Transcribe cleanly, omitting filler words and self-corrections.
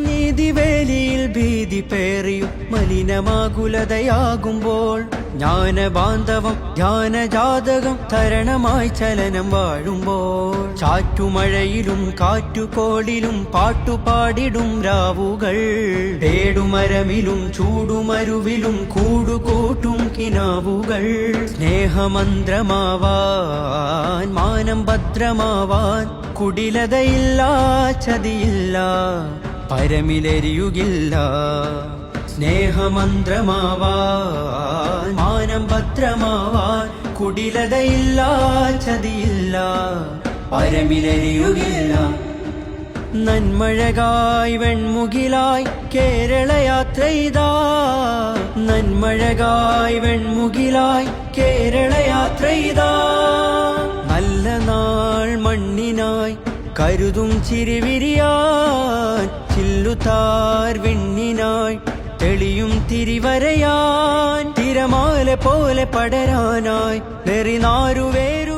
നീതിവേലിയിൽ ഭീതി പേറിയും മലിനമാകുലതയാകുമ്പോൾ ജ്ഞാനബാന്ധവം ധ്യാനജാതകം തരണമായി ചലനം വാഴുമ്പോൾ ചാറ്റുമഴയിലും കാറ്റുകോളിലും പാട്ടുപാടിടും രാവുകൾ പേടുമരമിലും ചൂടുമരുവിലും കൂടുകൂട്ടും കിനാവുകൾ സ്നേഹമന്ത്രമാവാൻ മാനം ഭദ്രമാവാൻ കുടിലതയില്ല ചതിയില്ല പരമിലെരിയുകില്ല സ്നേഹമന്ത്രമാവാൻ മാനം ഭദ്രമാവാൻ കുടിലതയില്ല ചതിയില്ല പരമിലെരിയുകില്ല നന്മഴകായി വെൺമുകിലായി കേരളയാത്രയിതാ നന്മഴകായി വെൺമുകിലായി കേരളയാത്രയിതാ നല്ല നാൾ മണ്ണിനായി കരുതും ചിരിവിരിയാൻ ചില്ലുതാർ വിണ്ണിനായി തെളിയും തിരിവരയാൻ തിരമാല പോലെ പടരാനായി നെറിനാരുവേരു